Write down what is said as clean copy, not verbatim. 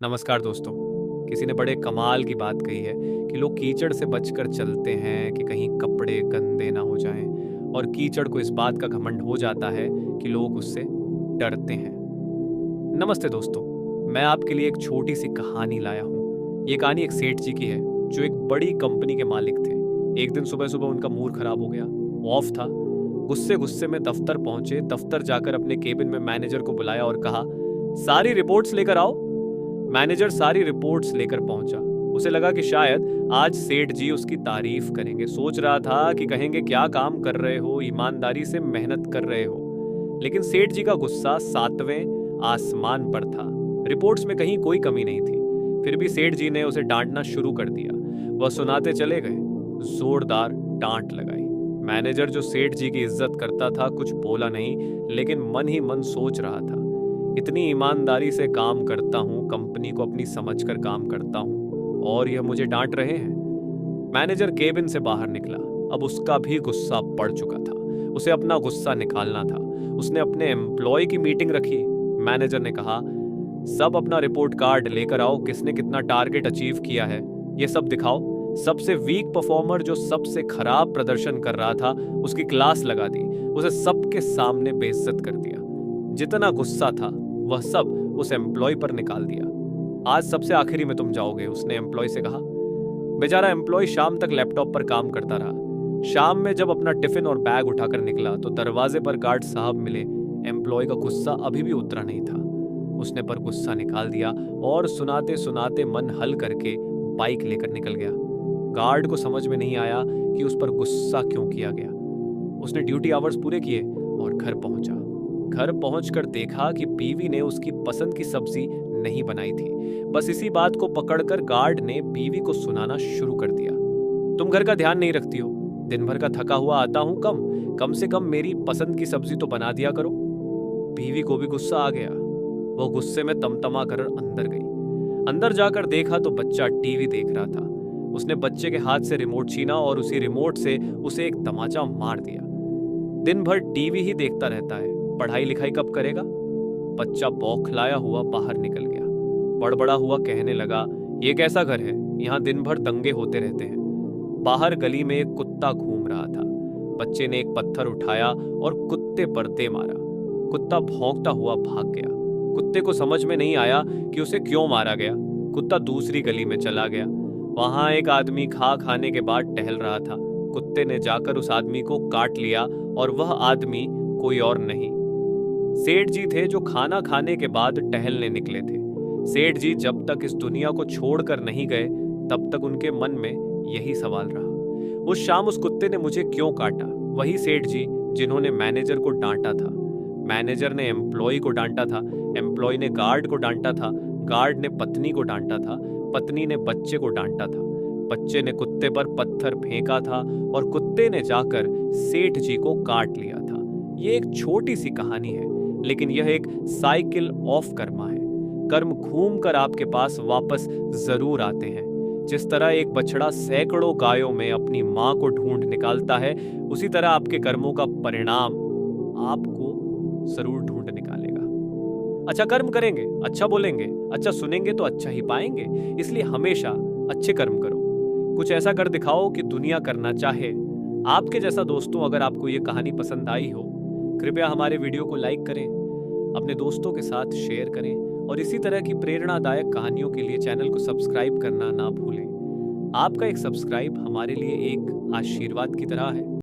नमस्कार दोस्तों। किसी ने बड़े कमाल की बात कही है कि लोग कीचड़ से बचकर चलते हैं कि कहीं कपड़े गंदे ना हो जाएं, और कीचड़ को इस बात का घमंड हो जाता है कि लोग उससे डरते हैं। नमस्ते दोस्तों, मैं आपके लिए एक छोटी सी कहानी लाया हूँ। ये कहानी एक सेठ जी की है जो एक बड़ी कंपनी के मालिक थे। एक दिन सुबह सुबह उनका मूड खराब हो गया, ऑफ था। गुस्से गुस्से में दफ्तर पहुंचे। दफ्तर जाकर अपने केबिन में मैनेजर को बुलाया और कहा, सारी रिपोर्ट्स लेकर आओ। मैनेजर सारी रिपोर्ट्स लेकर पहुंचा। उसे लगा कि शायद आज सेठ जी उसकी तारीफ करेंगे। सोच रहा था कि कहेंगे, क्या काम कर रहे हो, ईमानदारी से मेहनत कर रहे हो। लेकिन सेठ जी का गुस्सा सातवें आसमान पर था। रिपोर्ट्स में कहीं कोई कमी नहीं थी। फिर भी सेठ जी ने उसे डांटना शुरू कर दिया। वह सुनाते चले गए, जोरदार डांट लगाई। मैनेजर जो सेठ जी की इज्जत करता था कुछ बोला नहीं, लेकिन मन ही मन सोच रहा था, इतनी ईमानदारी से काम करता हूँ, कंपनी को अपनी समझकर काम करता हूँ, और यह मुझे डांट रहे हैं। मैनेजर केबिन से बाहर निकला। अब उसका भी गुस्सा बढ़ चुका था। उसे अपना गुस्सा निकालना था। उसने अपने एम्प्लॉय की मीटिंग रखी। मैनेजर ने कहा, सब अपना रिपोर्ट कार्ड लेकर आओ, किसने कितना टारगेट अचीव किया है ये सब दिखाओ। सबसे वीक परफॉर्मर जो सबसे खराब प्रदर्शन कर रहा था उसकी क्लास लगा दी। उसे सबके सामने बेइज्जत कर दिया। जितना गुस्सा था वह सब उस एम्प्लॉय पर निकाल दिया। आज सबसे आखिरी में तुम जाओगे, उसने एम्प्लॉय से कहा। बेचारा एम्प्लॉय शाम तक लैपटॉप पर काम करता रहा। शाम में जब अपना टिफिन और बैग उठाकर निकला तो दरवाजे पर गार्ड साहब मिले। एम्प्लॉय का गुस्सा अभी भी उतरा नहीं था। उसने पर गुस्सा निकाल दिया और सुनाते सुनाते मन हल करके बाइक लेकर निकल गया। गार्ड को समझ में नहीं आया कि उस पर गुस्सा क्यों किया गया। उसने ड्यूटी आवर्स पूरे किए और घर पहुंचा। घर पहुंचकर देखा कि बीवी ने उसकी पसंद की सब्जी नहीं बनाई थी। बस इसी बात को पकड़कर गार्ड ने बीवी को सुनाना शुरू कर दिया, तुम घर का ध्यान नहीं रखती हो, दिन भर का थका हुआ आता हूं, कम से कम मेरी पसंद की सब्जी तो बना दिया करो। बीवी को भी गुस्सा आ गया। वो गुस्से में तमतमा कर अंदर गई। अंदर जाकर देखा तो बच्चा टीवी देख रहा था। उसने बच्चे के हाथ से रिमोट छीना और उसी रिमोट से उसे एक तमाचा मार दिया। दिन भर टीवी ही देखता रहता है, पढ़ाई लिखाई कब करेगा। बच्चा बौखलाया हुआ बाहर निकल गया। बड़बड़ा हुआ कहने लगा, ये कैसा घर है, यहाँ दिन भर दंगे होते रहते हैं। बाहर गली में एक कुत्ता घूम रहा था। बच्चे ने एक पत्थर उठाया और कुत्ते पर दे मारा। कुत्ता भौंकता हुआ भाग गया। कुत्ते को समझ में नहीं आया कि उसे क्यों मारा गया। कुत्ता दूसरी गली में चला गया। वहां एक आदमी खाने के बाद टहल रहा था। कुत्ते ने जाकर उस आदमी को काट लिया, और वह आदमी कोई और नहीं, सेठ जी थे जो खाना खाने के बाद टहलने निकले थे। सेठ जी जब तक इस दुनिया को छोड़कर नहीं गए तब तक उनके मन में यही सवाल रहा, उस शाम उस कुत्ते ने मुझे क्यों काटा। वही सेठ जी जिन्होंने मैनेजर को डांटा था, मैनेजर ने एम्प्लॉय को डांटा था, एम्प्लॉय ने गार्ड को डांटा था, गार्ड ने पत्नी को डांटा था, पत्नी ने बच्चे को डांटा था, बच्चे ने कुत्ते पर पत्थर फेंका था, और कुत्ते ने जाकर सेठ जी को काट लिया था। ये एक छोटी सी कहानी है, लेकिन यह एक साइकिल ऑफ कर्मा है। कर्म घूमकर आपके पास वापस जरूर आते हैं। जिस तरह एक बछड़ा सैकड़ों गायों में अपनी मां को ढूंढ निकालता है, उसी तरह आपके कर्मों का परिणाम आपको जरूर ढूंढ निकालेगा। अच्छा कर्म करेंगे, अच्छा बोलेंगे, अच्छा सुनेंगे तो अच्छा ही पाएंगे। इसलिए हमेशा अच्छे कर्म करो। कुछ ऐसा कर दिखाओ कि दुनिया करना चाहे। आपके जैसा दोस्तों, अगर आपको ये कहानी पसंद आई हो, कृपया हमारे वीडियो को लाइक करें, अपने दोस्तों के साथ शेयर करें, और इसी तरह की प्रेरणादायक कहानियों के लिए चैनल को सब्सक्राइब करना ना भूलें। आपका एक सब्सक्राइब हमारे लिए एक आशीर्वाद की तरह है।